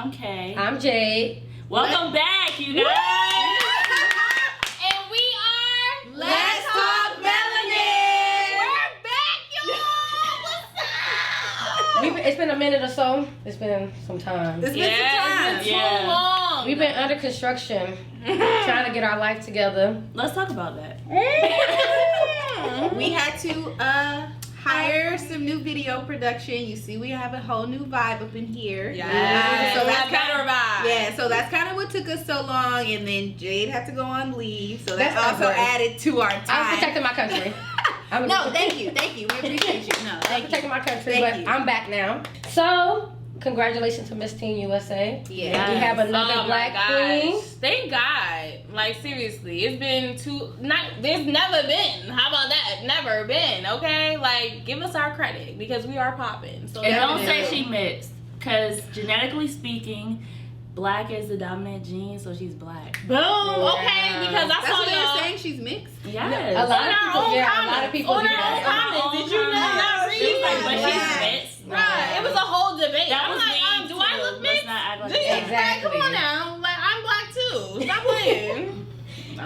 I'm Kay. I'm Jade. Welcome back, you guys. And we are Let's Talk Melanin. We're back, y'all. What's up? It's been a minute or so. It's been some time. It's been too long. We've been under construction, trying to get our life together. Let's talk about that. We had to hire some new video production. You see, we have a whole new vibe up in here. Yes. So that's better vibe. Yeah, so that's kind of what took us so long. And then Jade had to go on leave, so that That's not also great. added to our time. I'm protecting my country. No, thank you. We appreciate you. No, I'm thank you. protecting my country, Thank but you. I'm back now. So, congratulations to Miss Teen USA. Yeah. We have another Oh my black gosh. queen. Thank God. Like, seriously, it's been there's never been. How about that? Never been, okay? Like, give us our credit because we are popping. So And don't Definitely. say she mixed, because genetically speaking, black is the dominant gene, so she's black. boom, okay, because I That's saw what they're y'all saying. She's mixed. Yes. A lot on of our people, own yeah, comments. a lot of people On do our own that. comments. Did you not read? She's like, but Black. she's mixed. Right. It was a whole debate. That I'm was like, me do I too. look Let's mixed? not act like Jesus, that. Exactly. Come on now. Like, I'm black too. Stop playing.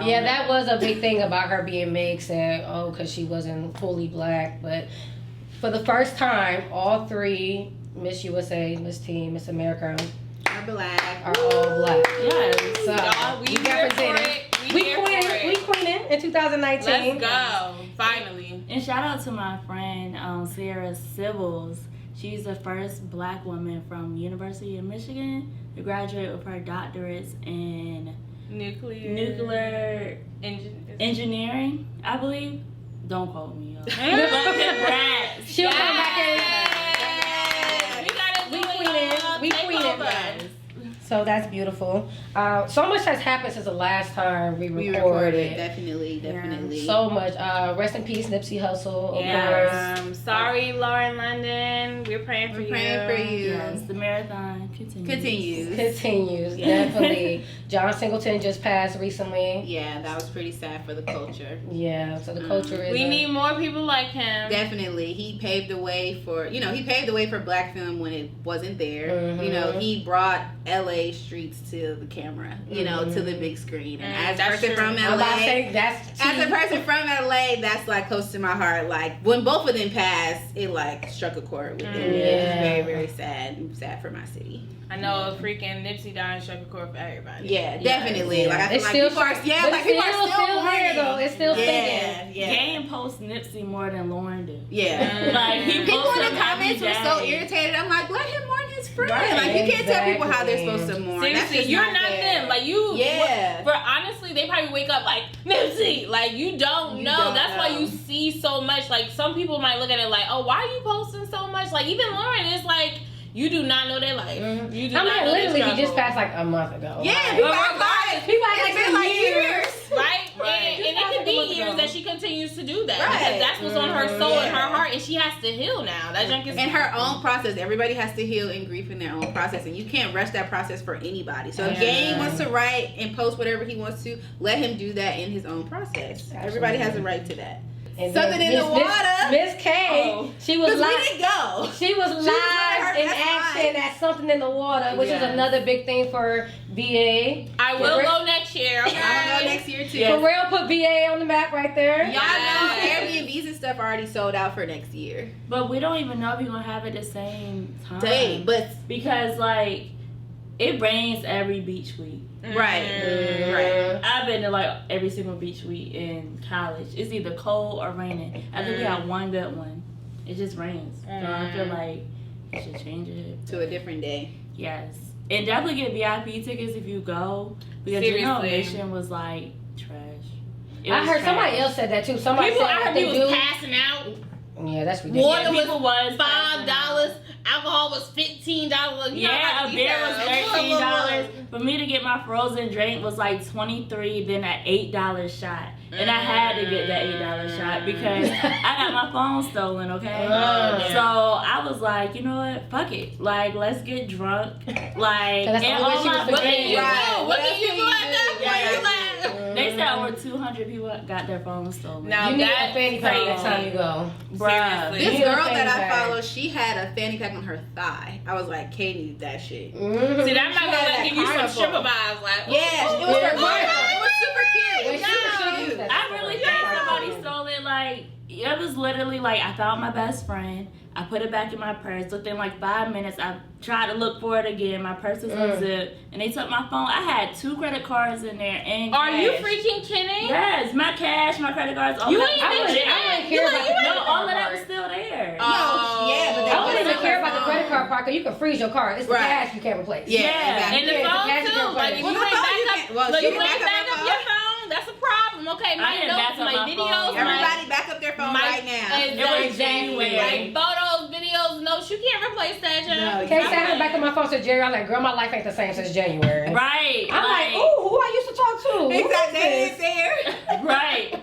Yeah, that was a big thing about her being mixed and because she wasn't fully black. But for the first time, all three Miss USA, Miss Teen, Miss America Are black. are all black. Yes. So Y'all, we here for it. We here for queening in 2019. Let's go. Finally. And shout out to my friend Sarah Sibbles. She's the first black woman from University of Michigan to graduate with her doctorates in nuclear engineering, I believe. Don't quote me, y'all. But congrats. She'll come back in. We gotta do We it, queening. y'all. We Take queening, over. guys. So that's beautiful. So much has happened since the last time we We recorded. Definitely. So much. Rest in peace, Nipsey Hussle. Of course. Yeah. Sorry, Lauren London. We're praying for We're you. praying for you. Yes, the marathon continues. Continues, Yeah. definitely. John Singleton just passed recently. Yeah, that was pretty sad for the culture. Yeah, so the culture is. We need more people like him. Definitely, he paved the way for black film when it wasn't there. Mhm. You know, he brought LA streets to the camera. You know, to the big screen. And as a that's person true. from I'm about to LA, say that's as a person from LA, that's like close to my heart. Like when both of them passed, it like struck a chord with me. It was Yeah. very, very sad. Sad for my city. I know freaking Nipsey dying struck a chord for everybody. Yeah, definitely. Yeah. Like I feel It's like still people are, but people are it's still here mourning. though. It's still Yeah, singing. yeah. Game posts Nipsey more than Lauren do. Yeah. Like he People posts in him the comments every were so day. irritated. I'm like, let him mourn his friend. Right, Like you can't tell people how they're exactly. supposed to mourn. That's Seriously, just you're not fair. them. Like you. Yeah. For honestly, they probably wake up like Nipsey. Like you don't know. don't That's why know. you see so much. Like some people might look at it like, oh, why are you posting so much? Like even Lauren is like, you do not know their life. Mhm. You do I not mean, know literally, their he just struggle. passed like a month ago. Yeah, Like, people But act like people act like it's been it's like years. Right? Right. And it Just could be a month years ago. that she continues to do that. Right. Because that's what's on her soul and her Yeah. heart. And she has to heal now. That junk is in her own process. Everybody has to heal and grief in their own process, and you can't rush that process for anybody. So if Yeah. Game wants to write and post whatever he wants to, let him do that in his own process. Everybody has a right to that. And Something then in the water. Miss K, Oh. she was Because we live. didn't go. She was was live her- in that's action fine. at Something in the Water, which is Yes. another big thing for VA. I will For go next year. Okay? I'm gonna go next year too. Yes. For real, put VA on the map right there. Y'all know Airbnbs and stuff are already sold out for next year. But we don't even know if we're gonna have it the same time. Dang, but Because like it rains every beach week. right. I've been to like every single beach week in college. It's either cold or raining. I think we had one good one. It just rains. So I feel like you should change it. To a different day. Yes. And definitely get VIP tickets if you go. Because Seriously. your admission was like trash. It I was heard somebody trash. else said that too. Somebody People, said I that heard they people was do. passing out. Yeah, that's ridiculous. Water Yeah, was people was $5. Alcohol was $15. Yeah, a beer was $13. For me to get my frozen drink was like $23, then an $8 shot. And I had to get that $8 shot because I got my phone stolen, okay? So I was like, you know what? Fuck it. Like, let's get drunk. Like, that's the and only way all she my was What can forgetting. you friends. do? What can you do at that point? Yeah. You like, They said over 200 people got their phones stolen. Now You need a that's fanny pack crazy. next time you go. Bruh. Seriously. This You need a girl that I fanny pack. follow, she had a fanny pack on her thigh. I was like, Kay needs that shit. Mm-hmm. See, that might She had like that give you some carnival. stripper vibes. Like, Yeah, it was Yeah, her right. carnival. It was super cute. Wait, she Yeah. should use that. I really think somebody stole it. Like, it was literally like I found my best friend. I put it back in my purse. Within like 5 minutes, I tried to look for it again. My purse was unzipped, and they took my phone. I had 2 credit cards in there and are you cash. freaking kidding? Yes, my cash, my credit cards. All You that. ain't I wouldn't care about the No, credit all of card that was part. still there. Oh. Yeah, but I they wouldn't even wasn't care about the phone. credit card part because you can freeze your card. It's the Right. cash you can't replace. Yeah, Yeah, exactly. And the Yeah, it's phone the cash too. you Like can if Well, you the ain't phone back you up, can't- well, look, she you can ain't back back up up her your phone. phone. That's a problem. Okay, I my didn't notes, back up my my videos, phone. Everybody back up their phone right now. It was January. My photos, videos, notes. You can't replace that, John. No, Okay, so I went back to my phone to Jerry. I'm like, girl, my life ain't the same since January. Right. I'm like, ooh, who I used to talk to? Who is Exactly. They this? ain't there. Right.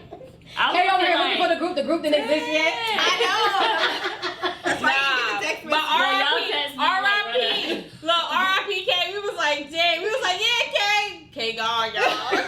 I was Kay over here like, looking for the group didn't exist yet. I know. That's why you get the text But message. y'all R.I.P. text me like R.I.P. Look, R.I.P. K. We was like, dang. We was like, yeah, K. K gone, y'all. K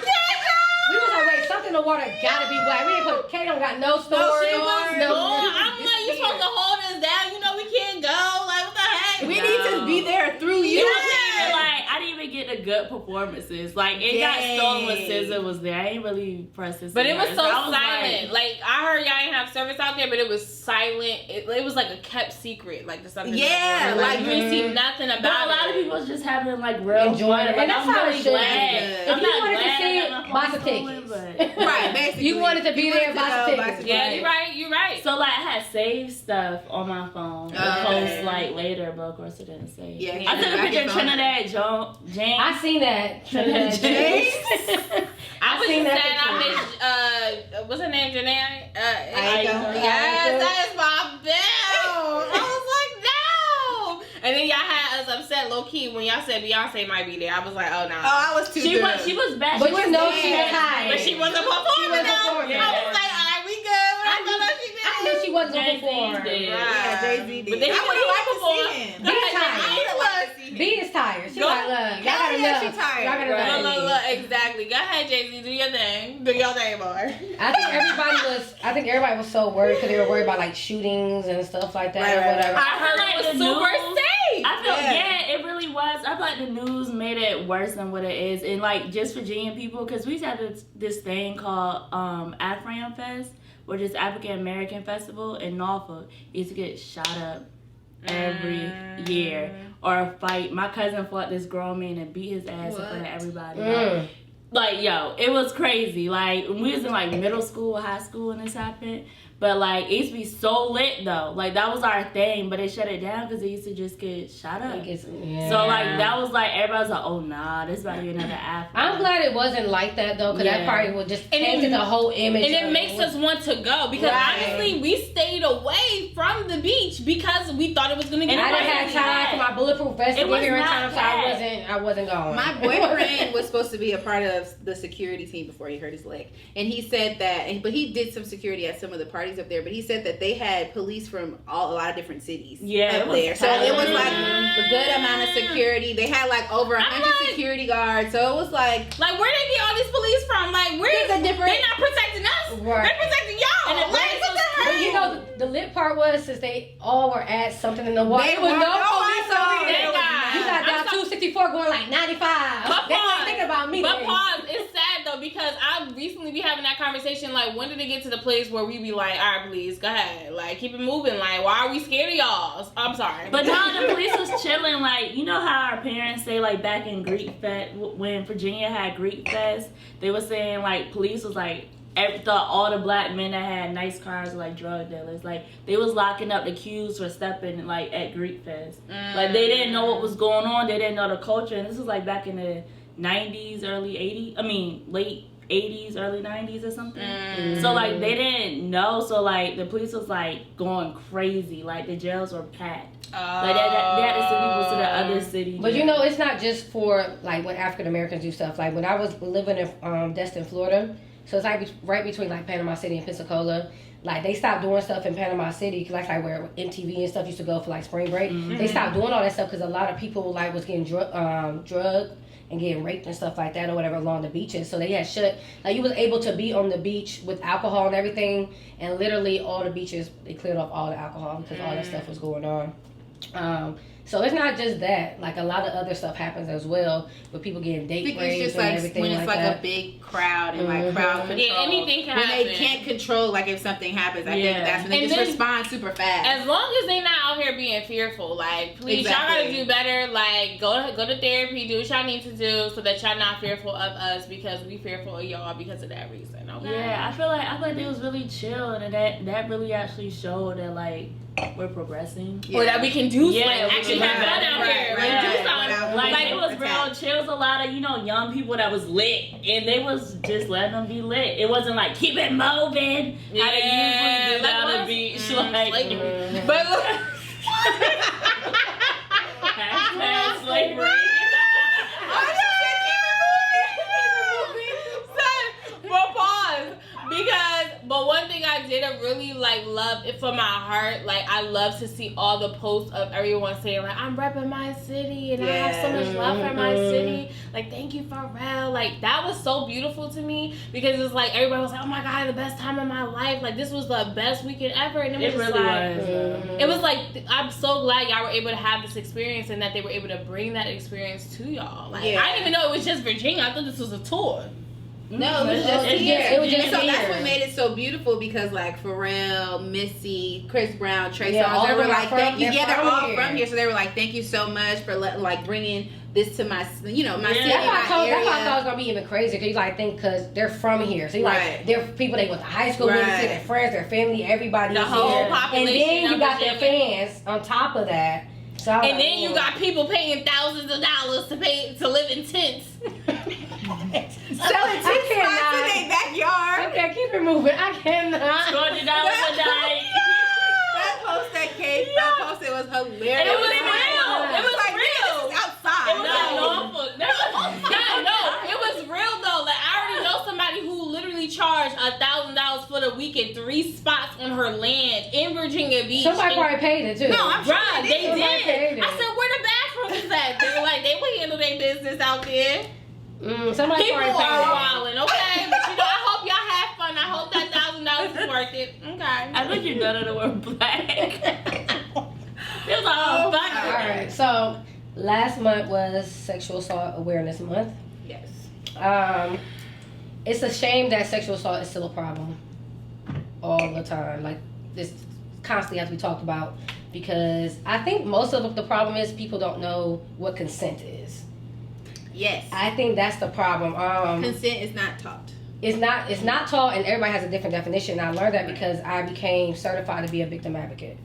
We was like, wait, something in the water gotta be white. We didn't put Kay don't got no story. She was no. gone. I'm like, you supposed to hold us down. You know we can't go. Like, what the heck? We need to be there through It you. wasn't even like I didn't even get the good performances. Like it got stolen when SZA was there. I ain't really pressed this. But it was so I was silent. Like, I heard y'all ain't have service out there, but it was silent. It was like a kept secret. Like the something. Yeah, like like, you didn't see nothing But about a lot of it. people was just having like real Enjoying fun. it. Like, And that's I'm how it really should be. glad. If I'm you not wanted to glad see I it, got my buy phone some stolen, tickets. but- Right, basically. You wanted to be there, buy some tickets. Yeah, you're right. You're right. So like I had saved stuff on my phone to Okay. post like later, but of course it didn't save. Yeah, I took a back picture your of phone. Trinidad James. I seen that. Trinidad James? I was seen just that sad I picture. missed, what's her name, Janae? Aiko. Yes, that is my bell. I was like, no. And then y'all had us upset low key when y'all said Beyonce might be there. I was like, oh, no. Oh, I was too She drunk. was bad. But She was you know bad. she was high. But she wasn't performing though. performing. I was like, all right, we good. What I thought she did. I knew she wasn't gonna Jay-Z perform. did. Yeah, Jay-Z did. But then I he would have liked to perform. see him. Go Be ahead, tired. I would have liked to see him. B is tired. She Go- like, look, y'all got yeah, enough. she tired. Y'all got Right. enough. Look, exactly. Go ahead, Jay-Z. Do your thing. Do your thing, boy. I think everybody was so worried because they were worried about like shootings and stuff like that or Right. whatever. I heard like it was the super news- safe. I feel Yeah. it really was. I feel like the news made it worse than what it is, and like just Virginia people, because we used to have this thing called Afram Fest, which is African American Festival in Norfolk. It used to get shot up every year, or a fight. My cousin fought this grown man and beat his ass in front of everybody. Like, yo, it was crazy. Like, when we was in, like, middle school or high school when this happened. But, like, it used to be so lit, though. Like, that was our thing. But they shut it down because it used to just get shot up. Yeah. So, like, that was, like, everybody was like, oh, nah, this about to be another Afro. I'm glad it wasn't like that though, because that Yeah. party would just And tainted it- the whole image. And it of makes us want to go because Right. honestly, we stayed away from the beach because we thought it was gonna get. I didn't have wasn't time for my bulletproof vest to It get was here in not time, so bad. I wasn't going. My boyfriend was supposed to be a part of the security team before he hurt his leg, and he said that. But he did some security at some of the parties up there. But he said that they had police from a lot of different cities Yeah, it up was there, so it was like packed. a good amount of security. They had like over 100 like- security guards, so it was like Like, where they get all these police from? Like, where It's a different- They're not protecting us. Right. They're protecting y'all. And the like, police what was the But heck? you know, the lit part was since they all were at something in the water. They It was were- no no police one over saw here. Thank God. You got down I'm so- 264 going like 95. But They pause. weren't thinking about me. But then. pause. It's sad though because I recently be having that conversation. Like, when did it get to the place where we be like, all right, please go ahead, like keep it moving. Like, why are we scared of y'all? I'm sorry. But no, the police was chilling. Like, you know how our parents say, like, back in Greek Fest, when Virginia had Greek Fest, they were saying, like, police was like, thought all the black men that had nice cars were like drug dealers. Like, they was locking up the queues for stepping, like, at Greek Fest. Like, they didn't know what was going on. They didn't know the culture. And this was, like, back in the 90s, early 80s. I mean, late 80s, early 90s or something. So, like, they didn't know. So, like, the police was, like, going crazy. Like, the jails were packed. Like, they had to send people to the other city. But you know, it's not just for like when African Americans do stuff. Like when I was living in Destin, Florida, so it's like right between like Panama City and Pensacola. Like they stopped doing stuff in Panama City, cause like where MTV and stuff used to go for like spring break. They stopped doing all that stuff because a lot of people like was getting drugged and getting raped and stuff like that or whatever along the beaches. So they had shut, like you was able to be on the beach with alcohol and everything, and literally all the beaches, they cleared off all the alcohol because all that stuff was going on. So it's not just that. Like a lot of other stuff happens as well, with people getting date raped and everything when it's like that. a big crowd and like crowd control. Yeah, anything can when happen. they can't control, like if something happens, I think that's when they And just then, respond super fast. As long as they not out here being fearful, like please, y'all gotta do better. Like go to therapy, do what y'all need to do, so that y'all not fearful of us because we fearful of y'all because of that reason. Okay. Yeah, I feel like they was really chill, and that really actually showed that like we're progressing, or that we can do actually have fun out here. Like, do something. Like it was real chill. It was a lot of young people that was lit, and they was just letting them be lit. It wasn't like keep it moving. How they usually do down the beach, like. But look. Hashtag slavery. But one thing I did really like love it from my heart, like I love to see all the posts of everyone saying like I'm repping my city and I have so much love for my city. Like thank you Pharrell. Like that was so beautiful to me because it's like everybody was like, oh my god, the best time of my life. Like this was the best weekend ever, and it was it was like I'm so glad y'all were able to have this experience and that they were able to bring that experience to y'all. Like I didn't even know it was just Virginia. I thought this was a tour. No, it was just here. It was just here. So that's what made it so beautiful because like Pharrell, Missy, Chris Brown, Trey Yeah, Songz, they were like, thank you. Yeah, they're all from here, so they were like, thank you so much for like bringing this to my, my city, my area. That's why I thought it was gonna be even crazier because you like think because they're from here, so you like they're people they went to high school with, their friends, their family, everybody. The whole population. And then you got their fans on top of that. So and then you got people paying thousands of dollars to live in tents. Selling tea spots in their backyard. Okay, keep it moving. I cannot. $20 a night. That post that came, that post it was hilarious. It was real. It was like real. This is outside. It was in Norfolk. No, it was real though. Like I already know somebody who literally charged $1,000 for the weekend, 3 spots on her land in Virginia Beach. Somebody probably paid it too. No, I'm sure they did. I it. said, where the bathrooms at? They were like, they would handle their business out there. Somebody People probably paid are it. wilding, okay? But I hope y'all have fun. I hope that $1,000 is worth it. Okay. I think you're done of the word black. It was all black. Alright, so last month was Sexual Assault Awareness Month. Yes. It's a shame that sexual assault is still a problem all the time. Like this constantly has to be talked about because I think most of the problem is people don't know what consent is. Yes. I think that's the problem. Consent is not taught. It's not taught, and everybody has a different definition. And I learned that because I became certified to be a victim advocate.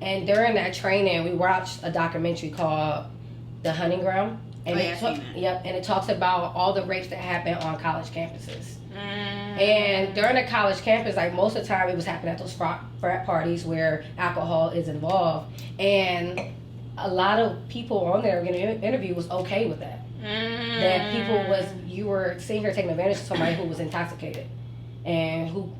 And during that training, we watched a documentary called "The Hunting Ground," and it talks about all the rapes that happen on college campuses. And during the college campus, like most of the time, it was happening at those frat parties where alcohol is involved, and a lot of people on there getting an interview was okay with that. That you were seeing her taking advantage of somebody who was intoxicated and who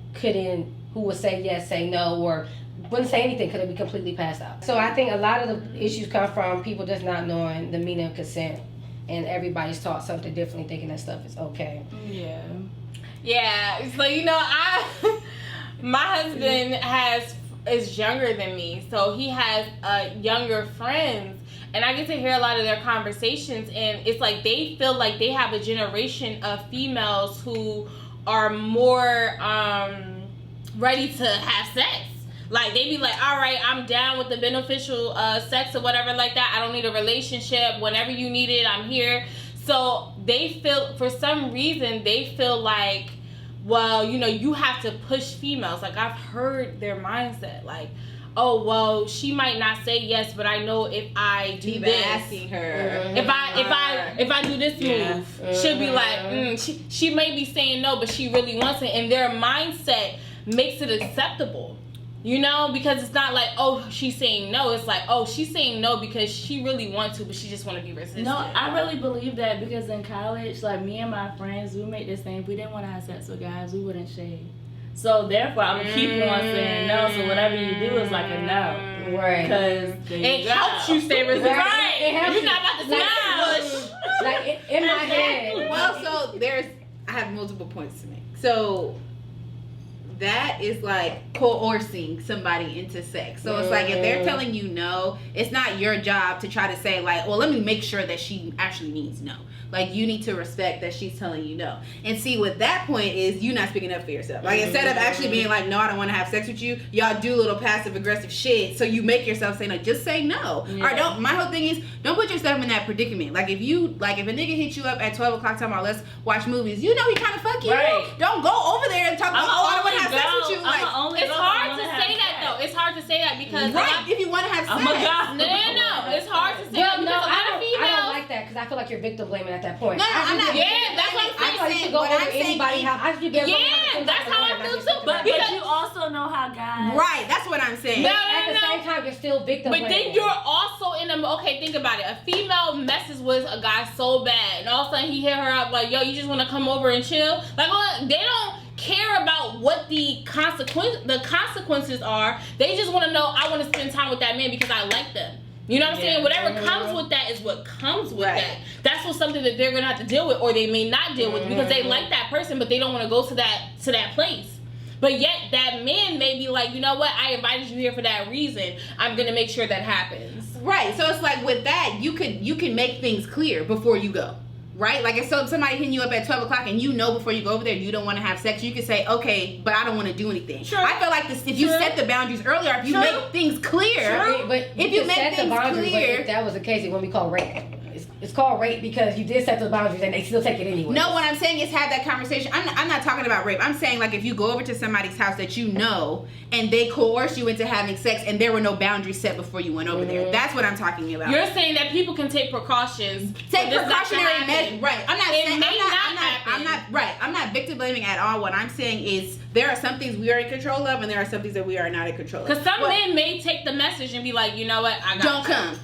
would say yes, say no, or wouldn't say anything because they'd be completely passed out. So I think a lot of the issues come from people just not knowing the meaning of consent, and everybody's taught something differently, thinking that stuff is okay. Yeah. So my husband is younger than me, so he has younger friends. And I get to hear a lot of their conversations, and it's like they feel like they have a generation of females who are more ready to have sex. Like, they be like, all right, I'm down with the beneficial sex or whatever like that. I don't need a relationship. Whenever you need it, I'm here. So they feel, for some reason, they feel like, well, you have to push females. Like, I've heard their mindset. Like, oh, well, she might not say yes, but I know if I do this, asking her. if I do this move, she'll be like, she may be saying no, but she really wants it, and their mindset makes it acceptable. Because it's not like, oh, she's saying no. It's like, oh, she's saying no because she really wants to, but she just want to be resistant. No, I really believe that because in college, like me and my friends, we made this thing. If we didn't want to have sex with guys, we wouldn't shave. So therefore, I'm gonna keep on saying no. So whatever you do is like a no, right? Because it helps you stay resistant. Right? You're not about to say push. Like in my head. Well, so I have multiple points to make. So that is like coercing somebody into sex. So it's like if they're telling you no, it's not your job to try to say like, well, let me make sure that she actually means no. Like, you need to respect that she's telling you no. And see, what that point is, you not speaking up for yourself. Like, instead of actually being like, no, I don't want to have sex with you, y'all do little passive-aggressive shit, so you make yourself say no. Just say no. Or don't, my whole thing is, don't put yourself in that predicament. Like, if a nigga hits you up at 12 o'clock talking about, let's watch movies, you know he trying to fuck you. Right. Don't go over there and talk about, I don't want to have sex with you. Like, it's hard to say that, though. It's hard to say that because... Right, if you want to have sex. No. It's hard to say that because a lot of females... I don't like that because I feel like you're victim blaming at that point. No, I'm not. Yeah, that's what I'm saying. I thought you should go over anybody's house. I should be able to that's how I feel too. But you also know how guys. Right, that's what I'm saying. At the same time, you're still victim blaming. But then you're also in a... Okay, think about it. A female messes with a guy so bad, and all of a sudden he hit her up like, yo, you just want to come over and chill? Like, they don't care about what the consequences are. They just want to know, I want to spend time with that man because I like them. You know what I'm saying? Whatever comes with that is what comes with that. That's what something that they're gonna have to deal with, or they may not deal with because they like that person, but they don't want to go to that place. But yet that man may be like, you know what? I invited you here for that reason. I'm gonna make sure that happens. Right. So it's like with that, you can make things clear before you go. Right? Like if somebody hitting you up at 12 o'clock and you know before you go over there you don't want to have sex, you can say, okay, but I don't want to do anything. Sure. I feel like this, if you set the boundaries earlier, if you make things clear, but if you make things clear. But if that was the case, it wouldn't be called rape. It's called rape because you did set those boundaries and they still take it anyway. No, what I'm saying is have that conversation. I'm not talking about rape. I'm saying like if you go over to somebody's house that you know and they coerce you into having sex and there were no boundaries set before you went over there. That's what I'm talking about. You're saying that people can take precautions. Take precautionary measures. Right. I'm not saying I'm not victim blaming at all. What I'm saying is there are some things we are in control of and there are some things that we are not in control of. Because some men may take the message and be like, you know what, I got don't you. come.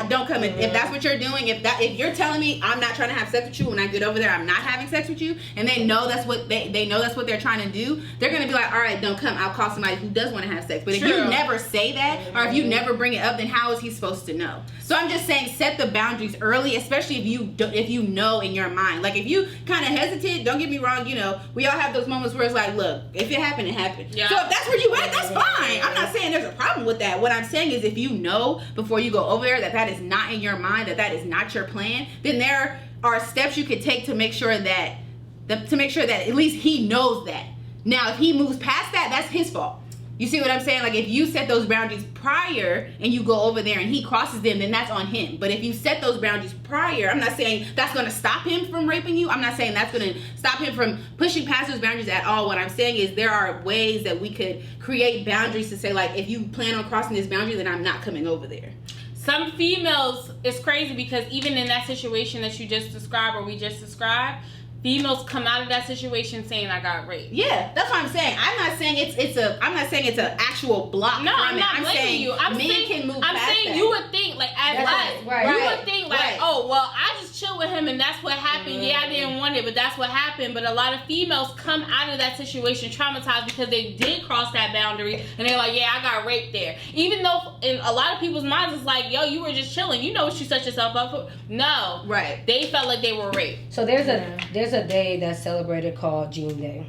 Don't come in. If that's what you're doing, if you're telling me I'm not trying to have sex with you when I get over there, I'm not having sex with you, and they know that's what they know that's what they're trying to do, they're gonna be like, all right, don't come. I'll call somebody who does want to have sex. But if you never say that, or if you never bring it up, then how is he supposed to know? So I'm just saying, set the boundaries early, especially if you know in your mind. Like if you kind of hesitate, don't get me wrong. You know, we all have those moments where it's like, look, if it happened, it happened. Yeah. So if that's where you at, that's fine. I'm not saying there's a problem with that. What I'm saying is, if you know before you go over there that is not in your mind, that is not your plan, then there are steps you could take to make sure that at least he knows that. Now, if he moves past that, that's his fault. You see what I'm saying? Like if you set those boundaries prior and you go over there and he crosses them, then that's on him. But if you set those boundaries prior, I'm not saying that's going to stop him from raping you. I'm not saying that's going to stop him from pushing past those boundaries at all. What I'm saying is there are ways that we could create boundaries to say, like, if you plan on crossing this boundary, then I'm not coming over there. Some females, it's crazy because even in that situation that you just described or we just described, females come out of that situation saying I got raped. Yeah, that's what I'm saying. I'm not saying it's an actual block. No, from I'm not blaming you. I'm saying you would think like you would think like, oh well, I just chill with him and that's what happened. Yeah, I didn't want it, but that's what happened. But a lot of females come out of that situation traumatized because they did cross that boundary and they're like, yeah, I got raped there. Even though in a lot of people's minds it's like, yo, you were just chilling. You know what you set yourself up for? No, right? They felt like they were raped. So there's a day that's celebrated called Jean Day.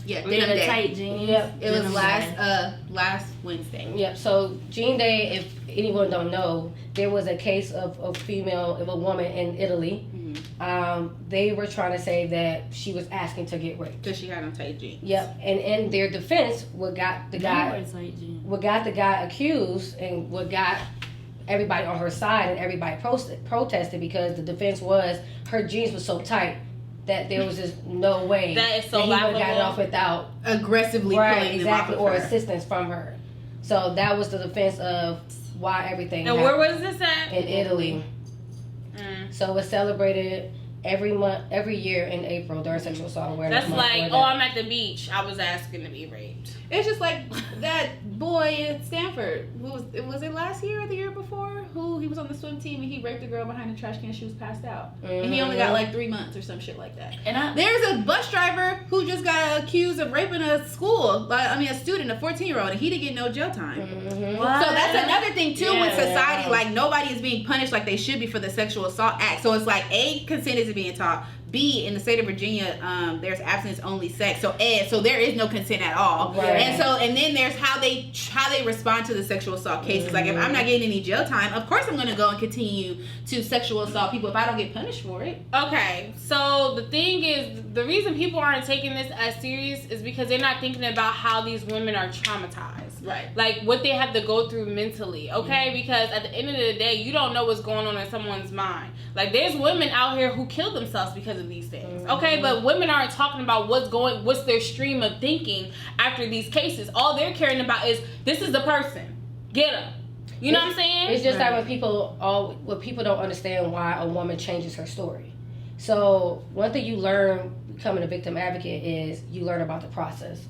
Yeah, Denim Day. Tight jeans. Yep. It was last Wednesday. Yep. So Jean Day, if anyone don't know, there was a case of a woman in Italy. Mm-hmm. They were trying to say that she was asking to get raped because she had on tight jeans. Yep. And in their defense, what got the guy accused and what got everybody on her side and everybody protested because the defense was her jeans were so tight that there was just no way that is so he would have gotten off without aggressively pulling them off of or her. assistance from her. So that was the defense of why everything happened. Where was this at? In Italy. So it's celebrated every year in April during Sexual Assault Awareness Month. That's like, I'm at the beach, I was asking to be raped. It's just like that boy boy at Stanford. Was it last year or the year before? He was on the swim team and he raped a girl behind the trash can. She was passed out, and he only got like 3 months or some shit like that. And there's a bus driver who just got accused of raping a student, a 14-year-old, and he didn't get no jail time. So that's another thing too with society. Like nobody is being punished like they should be for the sexual assault act. So it's like A, consent isn't being taught. B, in the state of Virginia, there's abstinence only sex. So there is no consent at all. Right. And then there's how they respond to the sexual assault cases. Like if I'm not getting any jail time, of course I'm going to go and continue to sexual assault people if I don't get punished for it. Okay, so the thing is, the reason people aren't taking this as serious is because they're not thinking about how these women are traumatized. Right. Like what they have to go through mentally, okay? Because at the end of the day, you don't know what's going on in someone's mind. Like there's women out here who kill themselves because of these things, okay? But women aren't talking about what's their stream of thinking after these cases. All they're caring about is, this is the person. Get them. You know what I'm saying? It's just that when people don't understand why a woman changes her story. So one thing you learn becoming a victim advocate is you learn about the process.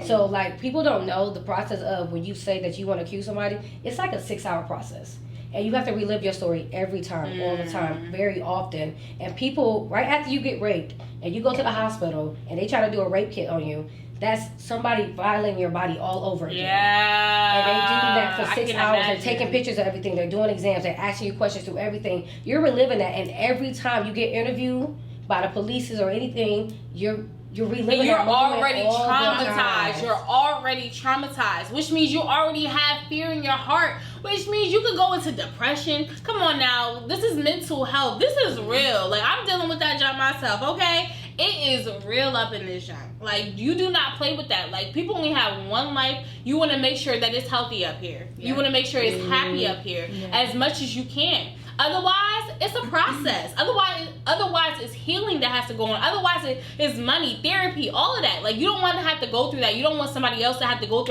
So like people don't know the process of when you say that you want to accuse somebody, it's like a 6-hour process. And you have to relive your story every time, all the time, very often. And people, right after you get raped and you go to the hospital and they try to do a rape kit on you, that's somebody violating your body all over again. Yeah. And they do that for 6 hours. They're taking pictures of everything. They're doing exams. They're asking you questions through everything. You're reliving that. And every time you get interviewed by the police or anything, you're reliving. And you're already traumatized. You're already traumatized, which means you already have fear in your heart, which means you could go into depression. Come on now, this is mental health. This is real. Like I'm dealing with that job myself, okay? It is real up in this job. Like you do not play with that. Like people only have one life. You want to make sure that it's healthy up here. Yeah. You want to make sure it's happy up here as much as you can. Otherwise, it's a process. Otherwise, it's healing that has to go on. Otherwise, it's money, therapy, all of that. Like you don't want to have to go through that. You don't want somebody else to have to go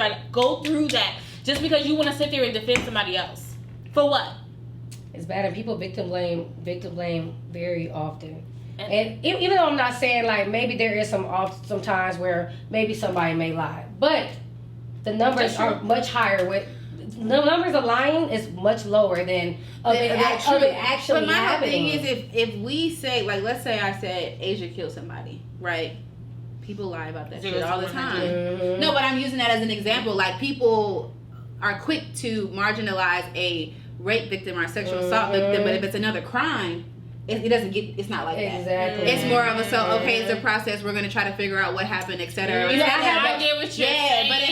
through that just because you want to sit there and defend somebody else. For what? It's bad, and people victim blame very often. And even though I'm not saying like maybe there is some times where maybe somebody may lie, but the numbers are much higher with. The numbers of lying is much lower than of it actually happening. But my thing is, if we say, like, let's say I said Asia killed somebody, right? People lie about that shit all the time. Mm-hmm. No, but I'm using that as an example. Like, people are quick to marginalize a rape victim or a sexual assault victim, but if it's another crime, it's not like that. Exactly. It's more of it's a process. We're going to try to figure out what happened, etc. You know, I get what you're saying. But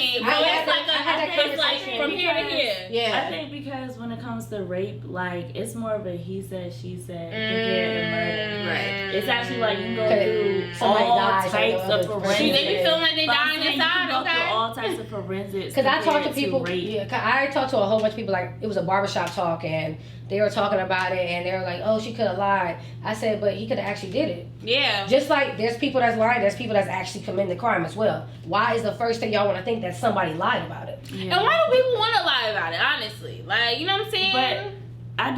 it's like from here to here. Yeah. I think because when it comes to rape, like, it's more of a he said, she said, compared to murder. Right. It's actually like you go through all types of forensics. They be feeling like they dying inside, go through all types of forensics. Because I talked to people, I talked to a whole bunch of people, like, it was a barbershop talk, and they were talking about it, and they were like, oh, she could have lied. I said, but he could have actually did it. Yeah. Just like there's people that's lying, there's people that's actually committing the crime as well. Why is the first thing y'all want to think that somebody lied about it? Yeah. And why do people want to lie about it, honestly? Like, you know what I'm saying? But I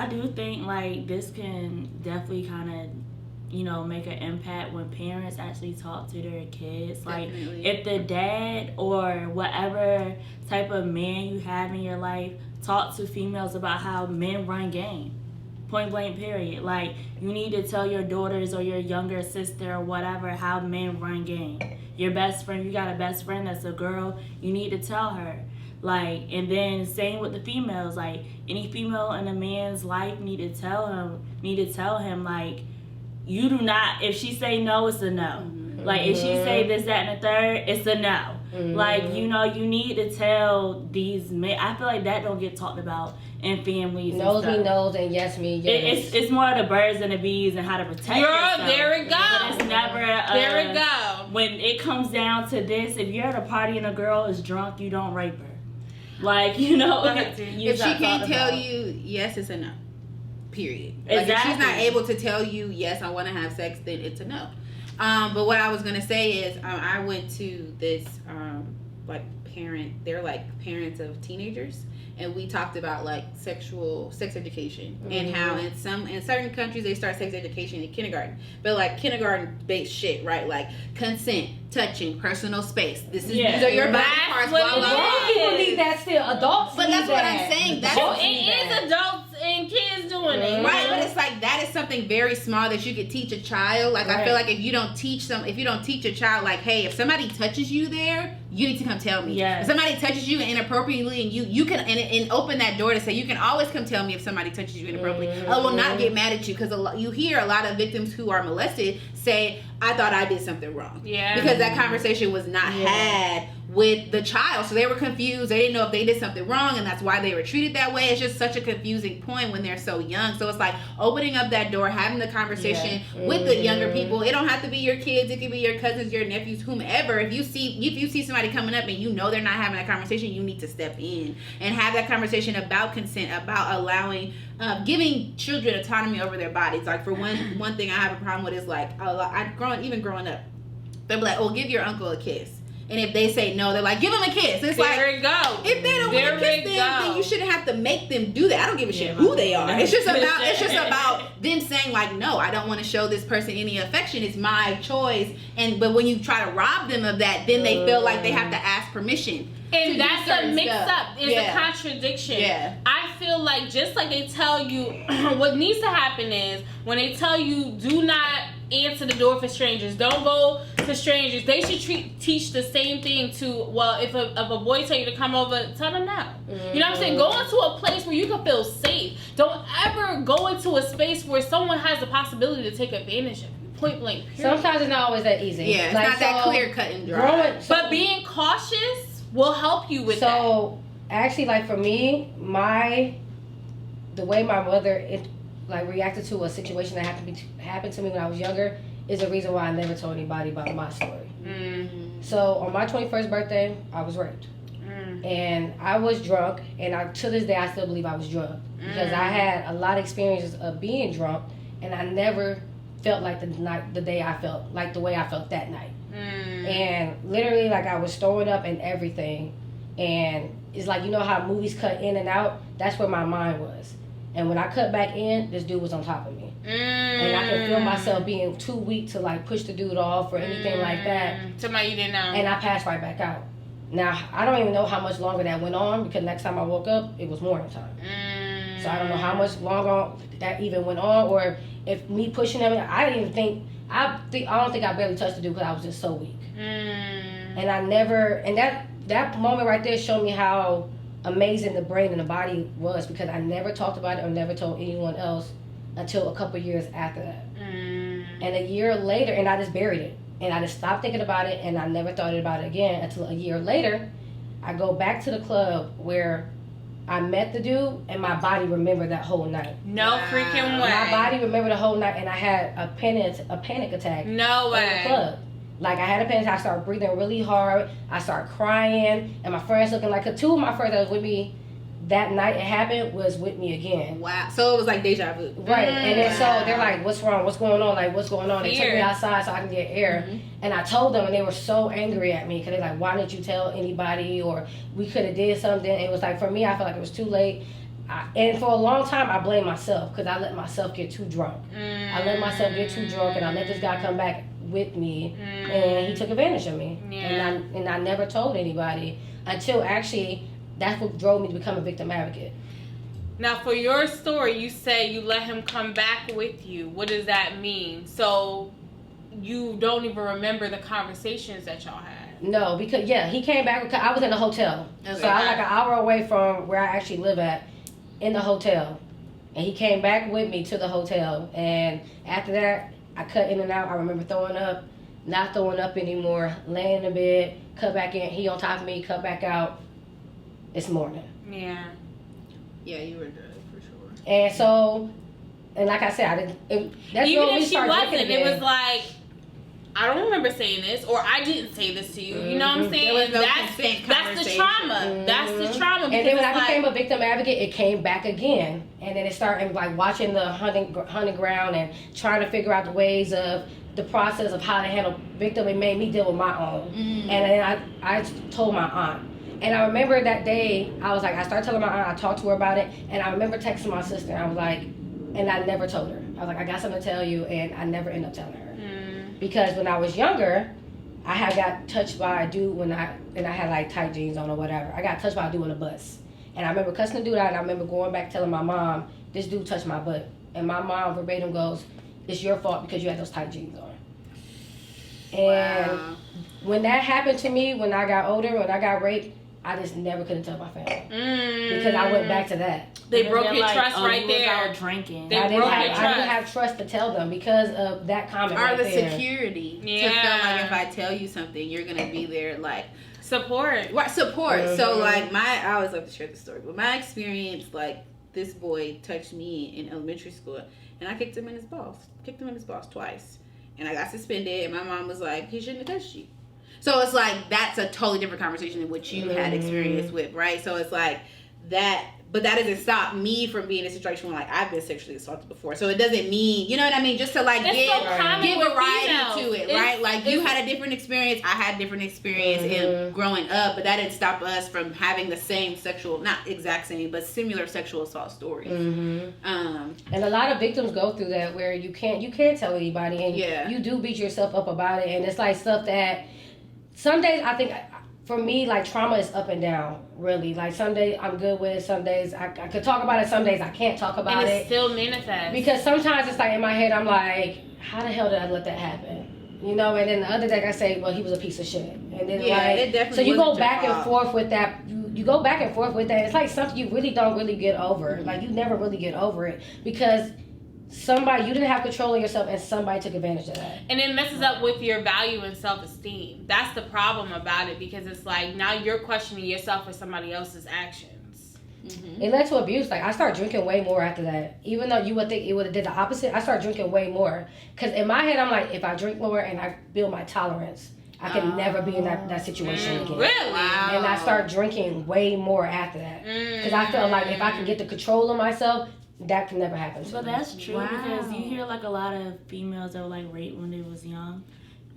do think, like, this can definitely kind of, you know, make an impact when parents actually talk to their kids. Like, if the dad or whatever type of man you have in your life talk to females about how men run game. Point blank period. Like, you need to tell your daughters or your younger sister or whatever how men run game. Your best friend, you got a best friend that's a girl, you need to tell her. Like, and then same with the females. Like, any female in a man's life need to tell him like, you do not, if she say no, it's a no. Mm-hmm. Like, if she say this, that, and the third, it's a no. Mm-hmm. Like, you know, you need to tell these men. I feel like that don't get talked about in families. Knows me knows and yes me yes. It's more of the birds and the bees and how to protect yourself. There we go. But it's never. There we go. When it comes down to this, if you're at a party and a girl is drunk, you don't rape her. Like, you know, if she can't tell you yes, it's a no. Period. Like, exactly. if she's not able to tell you yes, I want to have sex, then it's a no. But what I was gonna say is, I went to this they're like parents of teenagers, and we talked about like sex education, and how in certain countries they start sex education in kindergarten, but like kindergarten based shit, right? Like consent, touching, personal space. These are your body parts. Blah blah blah. People need that still. Adults But need that's that. what I'm saying. That's So it is adults and kids doing it. right, but it's like that is something very small that you could teach a child. Like I feel like if you don't teach a child, like, hey, if somebody touches you there, you need to come tell me. Yes. If somebody touches you inappropriately, and you can and open that door to say you can always come tell me if somebody touches you inappropriately. I will not get mad at you, because you hear a lot of victims who are molested say, I thought I did something wrong. Yeah. Because that conversation was not had with the child, so they were confused. They didn't know if they did something wrong, and that's why they were treated that way. It's just such a confusing point when they're so young. So it's like opening up that door, having the conversation with the younger people. It don't have to be your kids. It could be your cousins, your nephews, whomever. If you see somebody coming up and you know they're not having that conversation, you need to step in and have that conversation about consent, about allowing, giving children autonomy over their bodies. Like, for one thing I have a problem with is like, growing up, they'll be like, oh, give your uncle a kiss. And if they say no, they're like, give them a kiss. It's like, there it go. If they don't want to kiss them, then you shouldn't have to make them do that. I don't give a shit who they are. It's just about them saying like, no, I don't want to show this person any affection. It's my choice. But when you try to rob them of that, then they feel like they have to ask permission. And that's a mix-up. It's a contradiction. Yeah. I feel like just like they tell you, what needs to happen is when they tell you do not answer the door for strangers, don't go to strangers, they should teach the same thing to, well, if a boy tell you to come over, tell them no. You know what I'm saying? Go into a place where you can feel safe. Don't ever go into a space where someone has the possibility to take advantage of you. Point blank. Period. Sometimes it's not always that easy. Yeah, it's not that clear cut and dry. But being cautious will help you with that. So actually, like for me, the way my mother reacted to a situation that happened to me when I was younger is the reason why I never told anybody about my story. Mm-hmm. So on my 21st birthday, I was raped. And I was drunk, and to this day I still believe I was drunk, because I had a lot of experiences of being drunk, and I never felt like the day I felt like the way I felt that night. And literally, like, I was throwing up and everything, and it's like, you know how movies cut in and out? That's where my mind was. And when I cut back in, this dude was on top of me. And I could feel myself being too weak to like push the dude off or anything like that. Somebody you didn't know. And I passed right back out. Now, I don't even know how much longer that went on, because next time I woke up, it was morning time. So I don't know how much longer that even went on, or if me pushing him, I don't think I barely touched the dude because I was just so weak. And I never, and that moment right there showed me how amazing the brain and the body was, because I never talked about it or never told anyone else until a couple years after that. And a year later, and I just buried it. And I just stopped thinking about it, and I never thought about it again until a year later. I go back to the club where I met the dude, and my body remembered that whole night. No freaking way. My body remembered the whole night, and I had a panic attack. No way. In the club. Like, I had a panic attack. I started breathing really hard. I started crying, and my friends looking like, 'cause two of my friends that was with me that night it happened was with me again. Wow. So it was like deja vu. Right. And then so they're like, what's wrong? What's going on? Like, what's going on? They took me outside so I can get air. And I told them, and they were so angry at me, because they're like, why didn't you tell anybody? Or we could have did something. It was like, for me, I felt like it was too late. And for a long time, I blamed myself, because I let myself get too drunk. I let myself get too drunk, and I let this guy come back with me, and he took advantage of me. And I never told anybody until actually that's what drove me to become a victim advocate. Now, for your story, you say you let him come back with you. What does that mean? So you don't even remember the conversations that y'all had? No, because he came back because I was in a hotel. Okay. So I was like an hour away from where I actually live at, in the hotel. And he came back with me to the hotel. And after that, I cut in and out. I remember throwing up, not throwing up anymore, laying in the bed, cut back in, he on top of me, cut back out. It's morning. Yeah, you were good for sure. And so, and like I said, that's even when if we she started wasn't, again. it was like, I don't remember saying this, or I didn't say this to you. You know what I'm saying? There was no that's the trauma. That's the trauma. And then when I became a victim advocate, it came back again. And then it started like watching the hunting ground and trying to figure out the ways of the process of how to handle victim. It made me deal with my own. And then I told my aunt. And I remember that day, I started telling my aunt, I talked to her about it, and I remember texting my sister. I was like, and I never told her. I was like, I got something to tell you, and I never ended up telling her. Because when I was younger, I had got touched by a dude and I had like tight jeans on or whatever. I got touched by a dude on a bus. And I remember cussing the dude out, and I remember going back telling my mom, this dude touched my butt. And my mom verbatim goes, it's your fault because you had those tight jeans on. And when that happened to me, when I got older, when I got raped, I just never could tell my family. Because I went back to that. They broke your like, trust right you there. was out drinking. They I broke your trust. I didn't have trust to tell them because of that comment Or right the there. security. Yeah. To feel like if I tell you something, you're going to be there, like... Support. Right, support. So, like, I always love to share the story, but my experience, like, this boy touched me in elementary school, and I kicked him in his balls. Twice. And I got suspended, and my mom was like, he shouldn't have touched you. So it's like, that's a totally different conversation than what you had experience with, right? So it's like, that, but that doesn't stop me from being in a situation where, like, I've been sexually assaulted before. So it doesn't mean, you know what I mean? Just to, like, give variety to it, right? Like, you had a different experience, I had a different experience in growing up, but that didn't stop us from having the same sexual, not exact same, but similar sexual assault stories. And a lot of victims go through that where you can't tell anybody, and you do beat yourself up about it, and it's like stuff that some days I think, for me, like, trauma is up and down, really. Like, some days I'm good with it, some days I could talk about it, some days I can't talk about it. And it still manifests. Because sometimes it's like, in my head, I'm like, how the hell did I let that happen? You know, and then the other day I say, well, he was a piece of shit. And then, it definitely so you go wasn't your back and fault. forth with that. You go back and forth with that. It's like something you really don't really get over. Like, you never really get over it. Because you didn't have control of yourself, and somebody took advantage of that. And it messes up with your value and self-esteem. That's the problem about it, because it's like, now you're questioning yourself for somebody else's actions. It led to abuse. Like, I started drinking way more after that. Even though you would think it would have did the opposite, I started drinking way more. Because in my head, I'm like, if I drink more and I build my tolerance, I can never be in that situation again. Really? Wow. And I started drinking way more after that. Because I felt like if I can get the control of myself, that can never happen to But me. that's true because you hear like a lot of females that were like raped when they was young.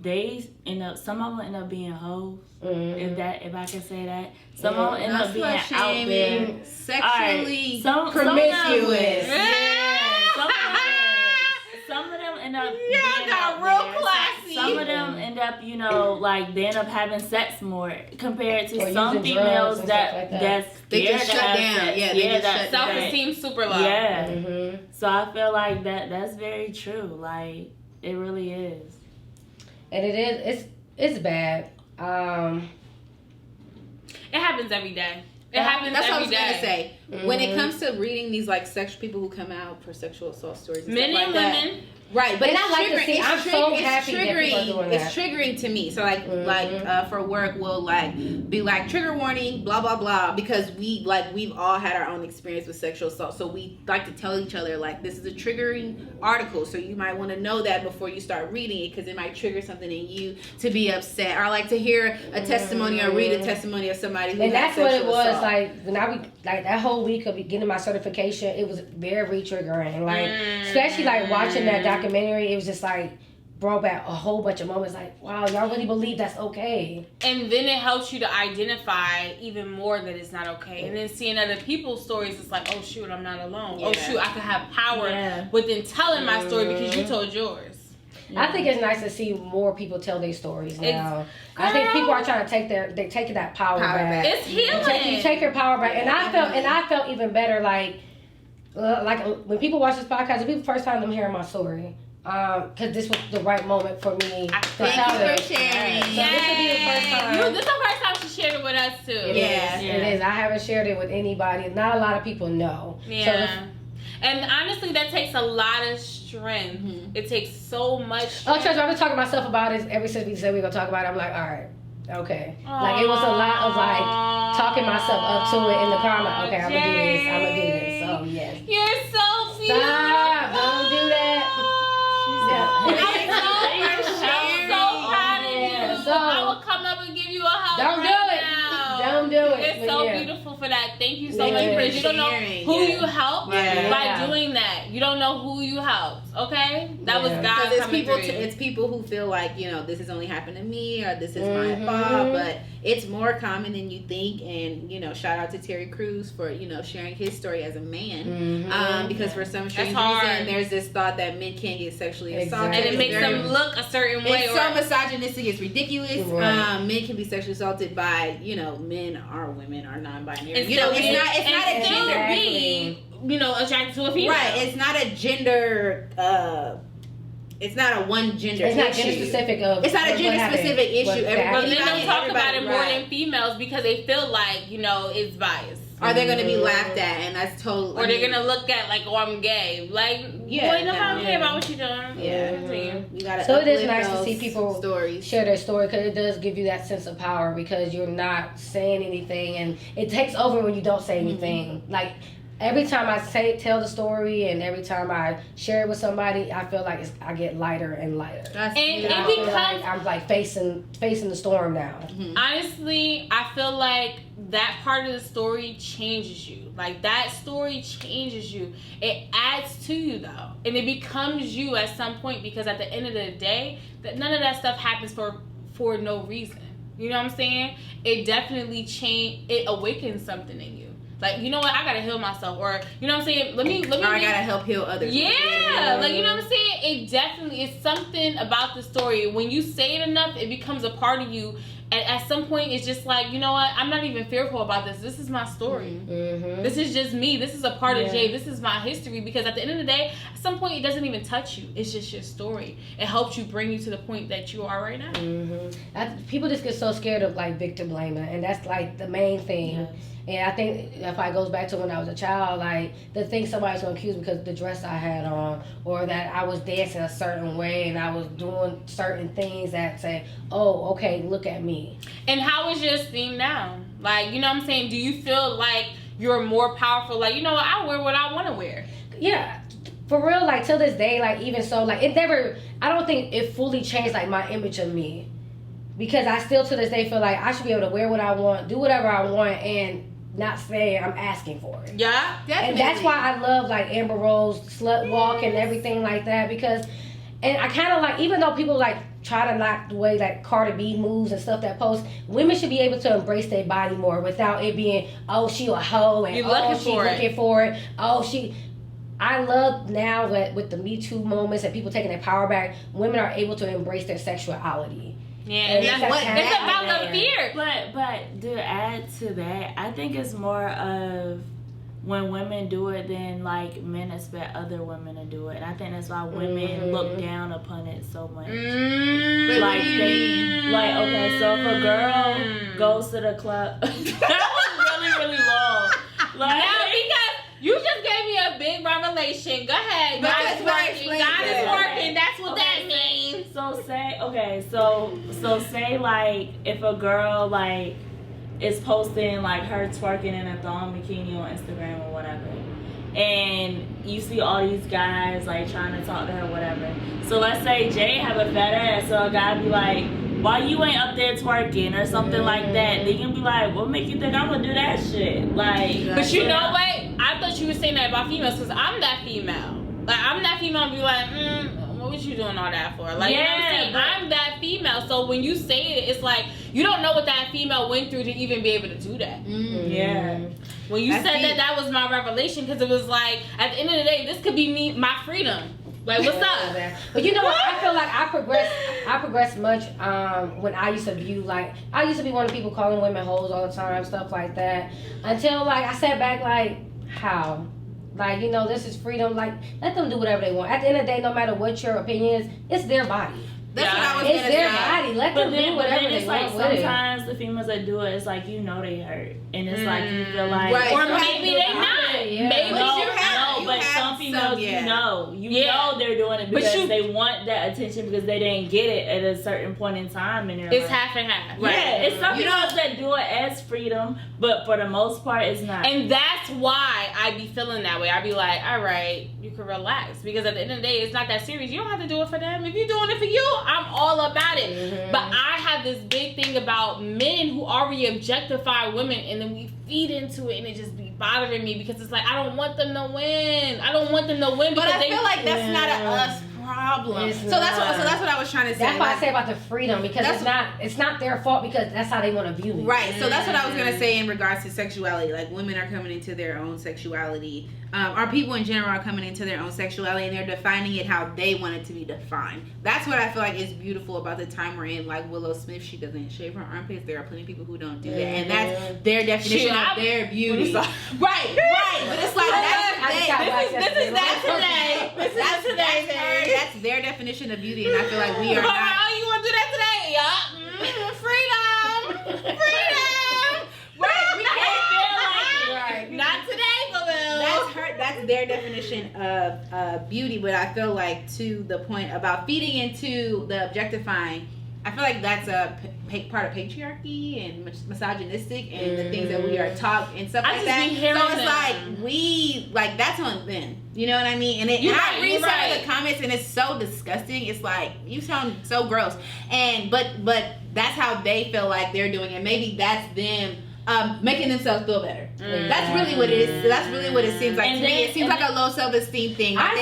Some of them end up being hoes. If I can say that. Some of them end up being out there. Sexually promiscuous. Some of them end up Y'all being got out real there. classy. Some of them end up, like they end up having sex more compared to Or some using females drugs and that stuff like that. that's They scared just to shut have down. sex. Yeah, they just shut down. Self-esteem super low. Yeah. So I feel like that's very true. Like, it really is. And it is. It's bad. It happens every day. It happens That's what I every was gonna day. say. When it comes to reading these, like, sexual people who come out for sexual assault stories, and Men stuff and like that, women. right? But And it's I like to triggering. see- I'm so happy that people are doing It's that. triggering to me. So like for work, we'll like be like trigger warning, blah blah blah, because we've all had our own experience with sexual assault. So we like to tell each other, like, this is a triggering article, so you might want to know that before you start reading it, because it might trigger something in you to be upset, or like to hear a testimony or read a testimony of somebody who And had that's what it sexual was. assault. Like, when like that whole week of getting my certification, it was very triggering. Like, especially like watching that documentary, it was just like brought back a whole bunch of moments. Like, wow, y'all really believe that's okay? And then it helps you to identify even more that it's not okay. And then seeing other people's stories, it's like, oh shoot, I'm not alone. Oh shoot, I can have power within telling my story because you told yours. I think it's nice to see more people tell their stories now. I think people are trying to take that power back. It's healing. You take your power back, and I felt even better. Like when people watch this podcast, it'll be the first time I'm hearing my story. Because this was the right moment for me to Thank tell you it. for sharing. So this will be the first time. This is the first time she shared it with us too. It is. I haven't shared it with anybody. Not a lot of people know. Yeah. And honestly, that takes a lot of strength. It takes so much strength. Oh, trust me, I've been talking to myself about it ever since we said we were going to talk about it. I'm like, all right, okay. Like, it was a lot of, like, talking myself up to it in the car. I'm like, okay, I'm going to do this. I'm going to do this. Oh, yes. You're so beautiful. Stop. Don't do that. I'm so proud of you. So, I will come up and give you a hug. Don't do right it. now. Don't do it. You're But so yeah. beautiful for that. Thank you so Yeah. much, because you don't know who you helped Yeah. by doing that. You don't know who you helped. Okay, that was Yeah. God Because coming through. it's people who feel like, this has only happened to me, or this is my fault, but it's more common than you think. And you know, shout out to Terry Crews for, you know, sharing his story as a man. Because for some strange reason, there's this thought that men can't get sexually assaulted, and it makes them look a certain way. It's so misogynistic, it's ridiculous. Right. Men can be sexually assaulted by, you know, men or women or non-binary. You know, it's not a gender be, you know, attracted to a female. Right. It's not a gender. It's not a one gender. It's not gender specific. It's not a gender specific issue. But men don't talk about it more than females because they feel like, you know, it's biased. Or they're gonna be laughed at, and that's totally. Or they're gonna look at like, oh, I'm gay. Like, boy, nobody don't care about what you're doing. Yeah. You gotta. So it is nice to see people stories. Share their story, because it does give you that sense of power, because you're not saying anything, and it takes over when you don't say anything. Like, every time I tell the story, and every time I share it with somebody, I feel like I get lighter and lighter. And it becomes like I'm like facing the storm now. Honestly, I feel like that part of the story changes you. Like, that story changes you. It adds to you, though, and it becomes you at some point, because at the end of the day, that none of that stuff happens for no reason. You know what I'm saying? It definitely it awakens something in you. Like, you know what? I gotta heal myself, or you know what I'm saying? Let me. Or I gotta help heal others. Yeah, like, you know what I'm saying? It definitely is something about the story. When you say it enough, it becomes a part of you. And at some point, it's just like, you know what? I'm not even fearful about this. This is my story. This is just me. This is a part of Jay. This is my history. Because at the end of the day, at some point, it doesn't even touch you. It's just your story. It helps you bring you to the point that you are right now. People just get so scared of, like, victim blaming, and that's, like, the main thing. Yes. And I think if I goes back to when I was a child, like, the thing somebody's gonna accuse me because of the dress I had on, or that I was dancing a certain way and I was doing certain things that say, oh, okay, look at me. And how is your esteem now? Like, you know what I'm saying? Do you feel like you're more powerful? Like, you know what? I wear what I want to wear. Yeah. For real, like, till this day, like, even so, like, it never, I don't think it fully changed, like, my image of me. Because I still, to this day, feel like I should be able to wear what I want, do whatever I want, and not say I'm asking for it. Yeah, definitely. And that's why I love, like, Amber Rose slut walk and everything like that, because, and I kind of like, even though people like try to knock the way like Cardi B moves and stuff that posts, women should be able to embrace their body more without it being, oh, she a hoe, and oh, she looking for it, oh, she. I love now that with the Me Too moments and people taking their power back, women are able to embrace their sexuality. Yeah, and that's what it's about, the fear. But to add to that, I think it's more of when women do it, then like men expect other women to do it, and I think that's why women look down upon it so much. Like okay, so if a girl goes to the club, that was really long. Like, now, because you just gave me a big revelation. Go ahead, God is working. God is working. That's what that means. So say like if a girl like is posting like her twerking in a thong bikini on Instagram or whatever, and you see all these guys like trying to talk to her, whatever. So let's say Jay have a fat ass, so a guy be like, why you ain't up there twerking or something like that? They can be like, what make you think I'm gonna do that shit? Like, but you know what? I thought you were saying that about females, because I'm that female. Like, I'm that female and be like, what you doing all that for? Like, you know what I'm saying? I'm that female. So when you say it, it's like, you don't know what that female went through to even be able to do that. Yeah. When you said that was my revelation, because it was like, at the end of the day, this could be me, my freedom. Like, what's up? But you know what? I feel like I progressed much when I used to view, like, I used to be one of the people calling women hoes all the time, stuff like that. Until, like, I sat back, like, how? Like, you know, this is freedom. Like, let them do whatever they want. At the end of the day, no matter what your opinion is, it's their body. That's what I was It's their body. Let them do whatever they want. Sometimes the females that do it, it's like, you know, they hurt, and it's like you feel like, or maybe they not. Yeah. Maybe but some females, you know they're doing it because they want that attention because they didn't get it at a certain point in time in their life. It's half and half. Right. Yeah, it's some females that do it as freedom, but for the most part, it's not. And that's why I be feeling that way. I be like, all right, you can relax, because at the end of the day, it's not that serious. You don't have to do it for them. If you're doing it for you, I'm all about it. But I have this big thing about men who already objectify women, and then we feed into it, and it just be bothering me, because it's like, I don't want them to win. I don't want them to win. But I feel like that's not a us problem. It's So that's what I was trying to say. That's why I Like, say about the freedom, because it's not their fault, because that's how they want to view it. right. So that's what I was gonna say in regards to sexuality. Like, women are coming into their own sexuality. Or people in general are coming into their own sexuality, and they're defining it how they want it to be defined. That's what I feel like is beautiful about the time we're in. Like Willow Smith, she doesn't shave her armpits. There are plenty of people who don't do that, and that's their definition of their beauty. Right. But it's like This is that today. This is today. That's their definition of beauty, and I feel like we are not. Oh, you want to do that today? Yup. Freedom. Right. We can't feel like it. Right. Not today, That's their definition of beauty. But I feel like, to the point about feeding into the objectifying, I feel like that's a part of patriarchy and misogynistic and the things that we are taught and stuff like that. So it's like that's on them. You know what I mean? And I read some of the comments, and it's so disgusting. It's like, you sound so gross. And but that's how they feel like they're doing it. Maybe that's them making themselves feel better. That's really what it is. That's really what it seems like to me. It seems like a low self-esteem thing. I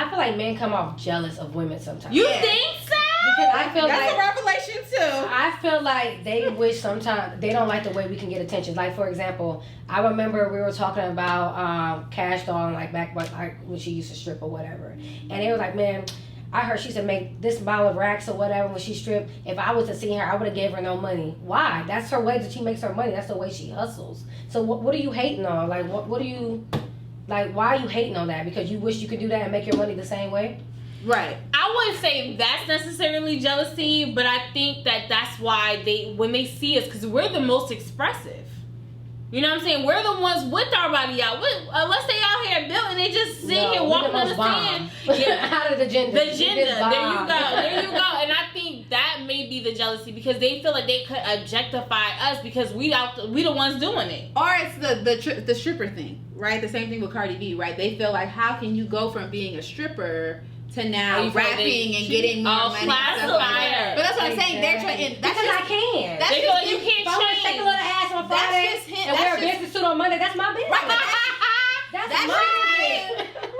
feel like men come off jealous of women sometimes. You think so? Because I feel that's like a revelation too. I feel like they wish sometimes they don't like the way we can get attention. Like, for example, I remember we were talking about Cash Doll, like back when she used to strip or whatever, and they were like, man, I heard she used to make this amount of racks or whatever when she stripped. If I was to see her, I would have gave her no money. Why? That's her way that she makes her money. That's the way she hustles. So what are you hating on? Like, what are you, like, why are you hating on that? Because you wish you could do that and make your money the same way? Right. I wouldn't say that's necessarily jealousy, but I think that's why when they see us, because we're the most expressive. You know what I'm saying? We're the ones with our body out. Unless they out here built and they just sitting here walking on the sand. Yeah, out of the gender. The gender. There you go. And I think that may be the jealousy, because they feel like they could objectify us because we the ones doing it. Or it's the stripper thing, right? The same thing with Cardi B, right? They feel like, how can you go from being a stripper to now rapping and getting more money? But that's what I'm saying. They're trying. That's because I can. That's they feel like you can't if I want to shake a little ass on Friday and wear a business suit on Monday, that's my business. Right, that's my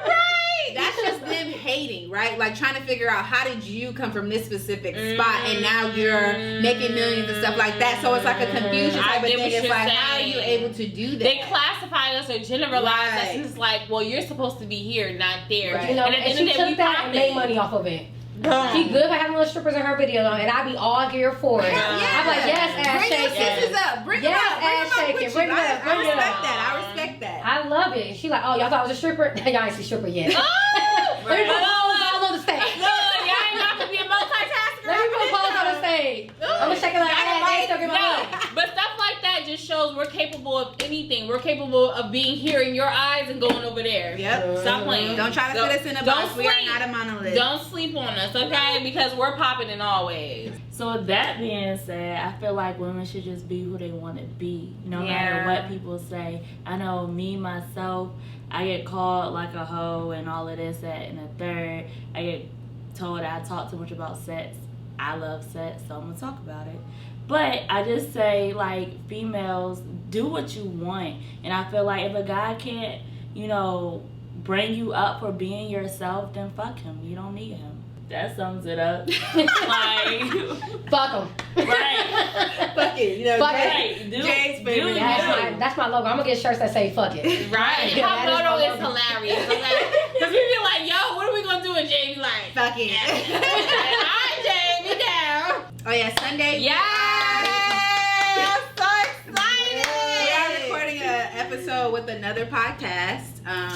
right. That's just them hating, right? Like, trying to figure out, how did you come from this specific spot and now you're making millions and stuff like that. So it's like a confusion type of thing. It's like, how are you able to do that? They classify us or generalize us, and it's like, well, you're supposed to be here, not there. Right. You know, and she took that and made money off of it. She good for having little strippers in her video on, and I be all here for it. I'm like, yes, ass bring shaking. Bring your sisters up. Bring them up. Ass shaking. Bring them up. I respect that. I respect that. I love it. She like, oh, y'all thought I was a stripper? Y'all ain't see stripper yet. Oh, Let me put balls all on the stage. No, y'all ain't not gonna be a multitasker. Let me put balls on the stage. I'm gonna shake it like ass. But stuff like that just shows we're capable of anything. We're capable of being here in your eyes and going over there. Yep. Stop playing. Don't try to fit us in a box. We are not a monolith. Don't sleep on us, okay? Because we're popping in all ways. So with that being said, I feel like women should just be who they want to be, no matter what people say. I know me, myself, I get called like a hoe and all of this, that, and the third. I get told I talk too much about sex. I love sex, so I'm going to talk about it. But I just say, like, females, do what you want. And I feel like if a guy can't, bring you up for being yourself, then fuck him. You don't need him. That sums it up. Like, fuck him. Right. Fuck it. Fuck it. Jay's favorite. That's my logo. I'm going to get shirts that say fuck it. Right. Her motto is hilarious. Okay? Because we be like, yo, what are we going to do? And Jay be like, fuck it. All right, Jay, be down. Oh, yeah, Sunday. Yeah. I'm so excited. We are recording an episode with another podcast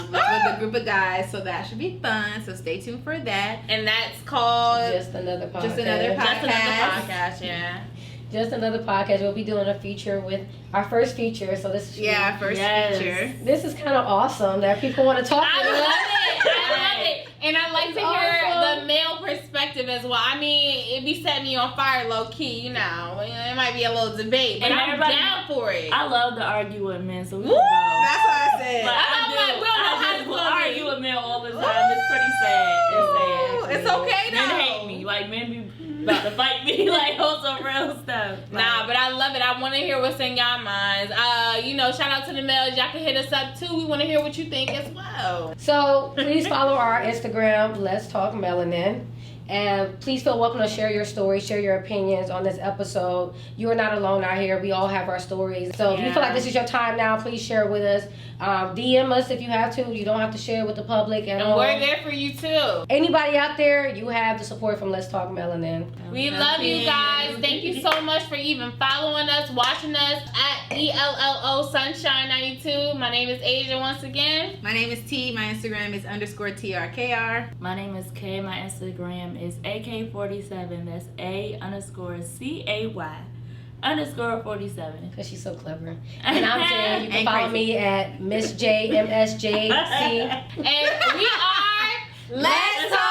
with a group of guys, so that should be fun. So stay tuned for that. And that's called Just Another Podcast. Just Another Podcast, yeah. Just Another Podcast. We'll be doing a feature with our first feature. So this is our first feature. This is kind of awesome that people want to talk to us. I love it. And I like to hear the male perspective as well. I mean, it be setting me on fire low key, It might be a little debate, but I'm down for it. I love to argue with men, so we can go. That's what I said. But I do argue with men all the time. It's pretty sad. It's sad. It's okay though. Men hate me. Like, men be about to fight me, like on some real stuff. Nah, but I love it. I want to hear what's in y'all minds. Shout out to the males. Y'all can hit us up too. We want to hear what you think as well. So please follow our Instagram, Let's Talk Melanin. And please feel welcome to share your story, share your opinions on this episode. You are not alone out here. We all have our stories. So if you feel like this is your time now, please share it with us. DM us if you have to. You don't have to share it with the public at all. We're there for you too. Anybody out there, you have the support from Let's Talk Melanin. We love you guys. Thank you so much for even following us, watching us at ELLO Sunshine 92. My name is Asia once again. My name is T. My Instagram is _TRKR. My name is Kay. My Instagram is AK47. That's A_CAY_47. Because she's so clever. And I'm Jen. You can follow me at Miss JMSJC. And we are Let's Talk